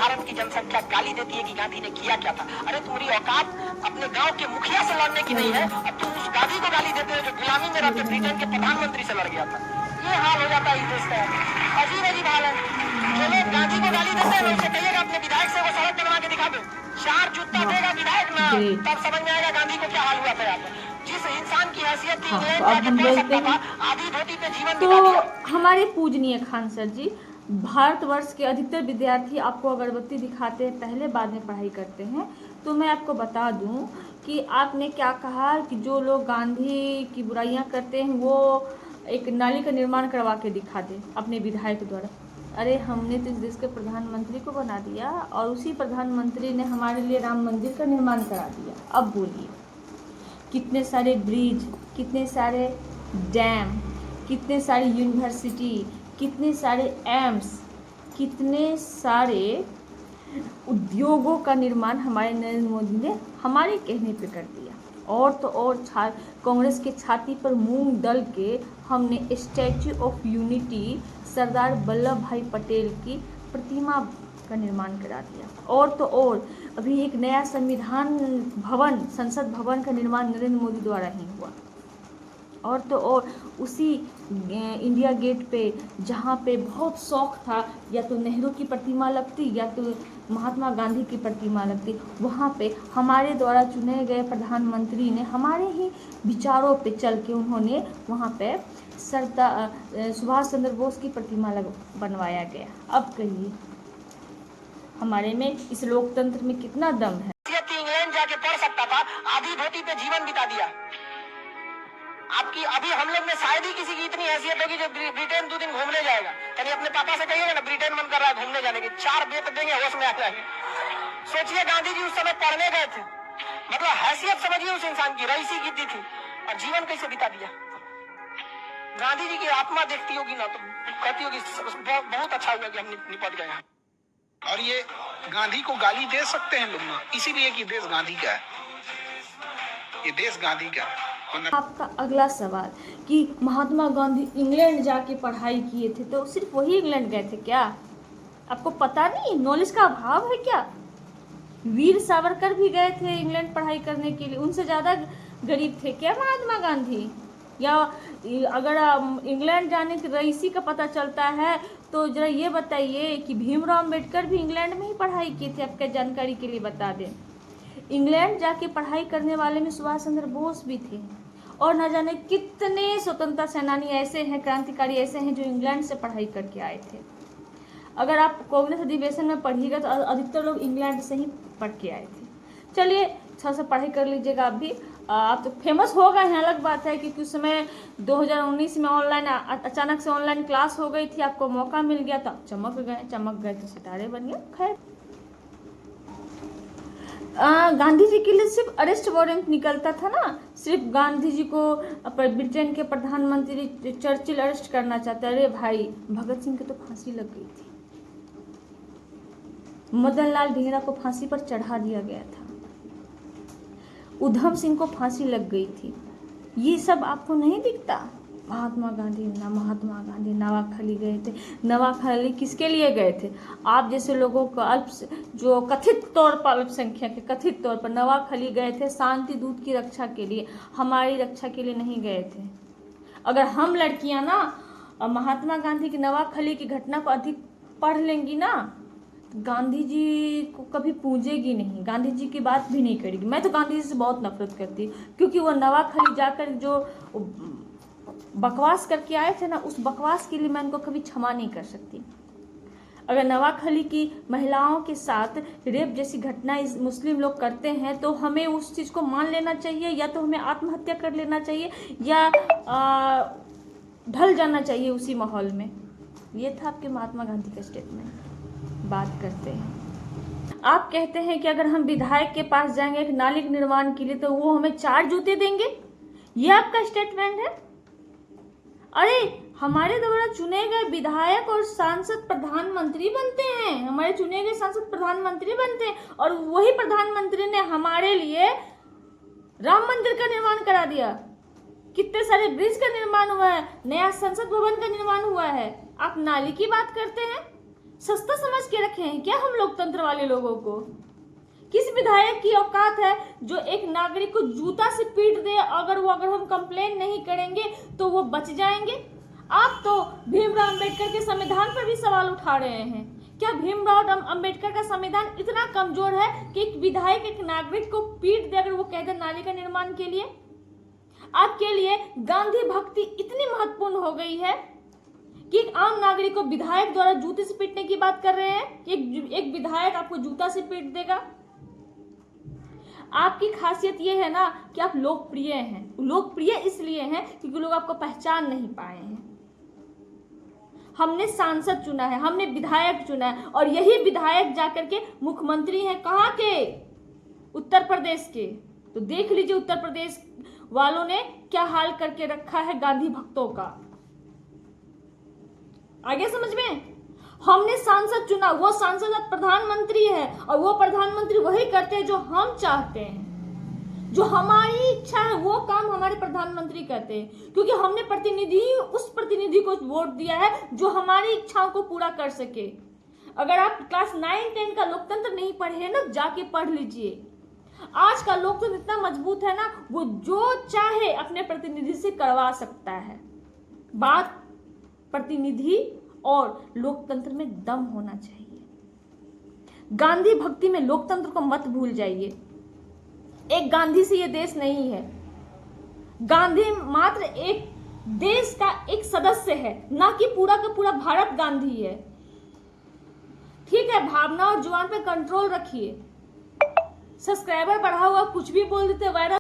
भारत की जनसंख्या गाली देती है कि गांधी ने किया क्या था। अरे तुम्हारी औकात अपने गांव के मुखिया से लड़ने की नहीं है, अब तुम उस गांधी को गाली देते हो जो गुलामी में रहते ब्रिटेन के प्रधानमंत्री से लड़ गया था। ये हाल हो जाता है इस देश का। अजीब अजीब हाल है। जो लोग गांधी को गाली देते हैं ना, उसे कहिएगा अपने विधायक से वो सड़क बनवा के दिखा दो, 4 जूता देगा विधायक ना, तब समझ में आएगा गांधी को क्या हाल हुआ था यहाँ पर। जिस इंसान की हैसियत थी इंग्लैंड जाके पढ़ सकता था, आधी धोती पे जीवन बिता दिया। हमारे पूजनीय खान सर जी, भारतवर्ष के अधिकतर विद्यार्थी आपको अगरबत्ती दिखाते हैं, पहले बाद में पढ़ाई करते हैं। तो मैं आपको बता दूं कि आपने क्या कहा कि जो लोग गांधी की बुराइयां करते हैं वो एक नाली का निर्माण करवा के दिखा दे अपने विधायक द्वारा। अरे हमने तो इस देश के प्रधानमंत्री को बना दिया और उसी प्रधानमंत्री ने हमारे लिए राम मंदिर का निर्माण करा दिया। अब बोलिए, कितने सारे ब्रिज, कितने सारे डैम, कितने सारे यूनिवर्सिटी, कितने सारे एम्स, कितने सारे उद्योगों का निर्माण हमारे नरेंद्र मोदी ने हमारे कहने पे कर दिया। और तो और कांग्रेस के छाती पर मूंग दल के हमने statue of unity Sardar Vallabh भाई पटेल की प्रतिमा का निर्माण करा दिया। और तो और अभी एक नया संविधान भवन, संसद भवन का निर्माण नरेंद्र मोदी द्वारा ही हुआ। और तो और उसी इंडिया गेट पे जहाँ पे बहुत शौक था या तो नेहरू की प्रतिमा लगती या तो महात्मा गांधी की प्रतिमा लगती, वहाँ पे हमारे द्वारा चुने गए प्रधानमंत्री ने हमारे ही विचारों पे चल के उन्होंने वहाँ पे सरदार सुभाष चंद्र बोस की प्रतिमा बनवाया गया। अब कहिए हमारे में इस लोकतंत्र में कितना दम है। इंग्लैंड जाके पढ़ सकता था, आधी धोती पे जीवन बिता दिया। आपकी अभी हम लोग में शायद ही किसी की इतनी हैसियत होगी जो ब्रिटेन 2 दिन घूमने जाएगा। कहीं अपने पापा से कहिएगा ना ब्रिटेन मन कर रहा है घूमने जाने की, 4 बेत देंगे, होश में आ जाएंगे। सोचिए गांधी जी उस समय पढ़ने गए थे, मतलब हैसियत समझिए उस इंसान की, रईसी गिद्दी थी और जीवन कैसे बिता दिया। गांधी जी की आत्मा देखती होगी ना तो कहती होगी बहुत अच्छा हुआ कि हम निपट गए। और ये गांधी को गाली दे सकते हैं लोग ना, इसीलिए कि देश गांधी का है, ये देश गांधी का है। आपका अगला सवाल कि महात्मा गांधी इंग्लैंड जाके पढ़ाई किए थे, तो सिर्फ वही इंग्लैंड गए थे क्या? आपको पता नहीं, नॉलेज का अभाव है क्या? वीर सावरकर भी गए थे इंग्लैंड पढ़ाई करने के लिए, उनसे ज़्यादा गरीब थे क्या महात्मा गांधी? या अगर इंग्लैंड जाने की रईसी का पता चलता है तो जरा ये बताइए कि भीमराव अम्बेडकर भी इंग्लैंड में ही पढ़ाई किए थे। आपके जानकारी के लिए बता दें, इंग्लैंड जाके पढ़ाई करने वाले में सुभाष चंद्र बोस भी थे और न जाने कितने स्वतंत्रता सेनानी ऐसे हैं, क्रांतिकारी ऐसे हैं जो इंग्लैंड से पढ़ाई करके आए थे। अगर आप कांग्रेस अधिवेशन में पढ़िएगा तो अधिकतर लोग इंग्लैंड से ही पढ़ के आए थे। चलिए अच्छा से पढ़ाई कर लीजिएगा। आप भी आप तो फेमस हो गए हैं, अलग बात है कि उस समय 2019 में ऑनलाइन अचानक से ऑनलाइन क्लास हो गई थी, आपको मौका मिल गया तो चमक गए तो सितारे बन गए। खैर गांधी जी के लिए सिर्फ अरेस्ट वारंट निकलता था ना, सिर्फ गांधी जी को ब्रिटेन के प्रधानमंत्री चर्चिल अरेस्ट करना चाहते। अरे भाई, भगत सिंह की तो फांसी लग गई थी, मदन लाल ढींगरा को फांसी पर चढ़ा दिया गया था, उधम सिंह को फांसी लग गई थी। ये सब आपको नहीं दिखता? महात्मा गांधी नवाखाली गए थे। नवाखाली किसके लिए गए थे? आप जैसे लोगों को जो कथित तौर पर अल्पसंख्यक के कथित तौर पर नवाखाली गए थे शांति दूत की रक्षा के लिए, हमारी रक्षा के लिए नहीं गए थे। अगर हम लड़कियां ना महात्मा गांधी की नवाखाली की घटना को अधिक पढ़ लेंगी ना, गांधी जी को कभी पूजेगी नहीं, गांधी जी की बात भी नहीं करेगी। मैं तो गांधी जी से बहुत नफरत करती हूँ, क्योंकि वो नवाखाली जाकर जो बकवास करके आए थे ना, उस बकवास के लिए मैं उनको कभी क्षमा नहीं कर सकती। अगर नवाखाली की महिलाओं के साथ रेप जैसी घटनाएं मुस्लिम लोग करते हैं तो हमें उस चीज़ को मान लेना चाहिए, या तो हमें आत्महत्या कर लेना चाहिए या ढल जाना चाहिए उसी माहौल में। ये था आपके महात्मा गांधी का स्टेटमेंट। बात करते हैं, आप कहते हैं कि अगर हम विधायक के पास जाएंगे एक नाली के निर्माण के लिए तो वो हमें 4 जूते देंगे, ये आपका स्टेटमेंट है? अरे हमारे द्वारा चुने गए विधायक और सांसद प्रधानमंत्री बनते हैं, हमारे चुने गए सांसद प्रधानमंत्री बनते हैं, और वही प्रधानमंत्री ने हमारे लिए राम मंदिर का निर्माण करा दिया, कितने सारे ब्रिज का निर्माण हुआ है, नया संसद भवन का निर्माण हुआ है। आप नाली की बात करते हैं? सस्ता समझ के रखे हैं क्या हम लोकतंत्र वाले लोगों को? किस विधायक की औकात है जो एक नागरिक को जूता से पीट दे, अगर हम कंप्लेन नहीं करेंगे तो वो बच जाएंगे? आप तो भीमराव अंबेडकर के संविधान पर भी सवाल उठा रहे हैं। क्या भीमराव अंबेडकर का संविधान इतना कमजोर है कि एक विधायक एक नागरिक को पीट दे अगर वो कह दे नाली का निर्माण के लिए? आपके लिए गांधी भक्ति इतनी महत्वपूर्ण हो गई है कि एक आम नागरिक को विधायक द्वारा जूते से पीटने की बात कर रहे हैं कि एक विधायक आपको जूता से पीट देगा? आपकी खासियत यह है ना कि आप लोकप्रिय हैं। लोकप्रिय इसलिए हैं क्योंकि लोग आपको पहचान नहीं पाए हैं। हमने सांसद चुना है, हमने विधायक चुना है, और यही विधायक जाकर के मुख्यमंत्री हैं। कहाँ के? उत्तर प्रदेश के। तो देख लीजिए उत्तर प्रदेश वालों ने क्या हाल करके रखा है गांधी भक्तों का। आगे समझ में? हमने सांसद चुना, वो सांसद अब प्रधानमंत्री है, और वो प्रधानमंत्री वही करते हैं जो हम चाहते हैं। जो हमारी इच्छा है वो काम हमारे प्रधानमंत्री करते हैं, क्योंकि हमने उस प्रतिनिधि को वोट दिया है जो हमारी इच्छाओं को पूरा कर सके। अगर आप क्लास 9-10 का लोकतंत्र नहीं पढ़े हैं ना, जाके पढ़ लीजिए। आज का लोकतंत्र इतना मजबूत है ना, वो जो चाहे अपने प्रतिनिधि से करवा सकता है। बात प्रतिनिधि और लोकतंत्र में दम होना चाहिए। गांधी भक्ति में लोकतंत्र को मत भूल जाइए। एक गांधी से ये देश नहीं है। गांधी मात्र एक देश का एक सदस्य है, ना कि पूरा का पूरा भारत गांधी है। ठीक है, भावना और जुबान पे कंट्रोल रखिए। सब्सक्राइबर बढ़ा हुआ कुछ भी बोल देते, वायरल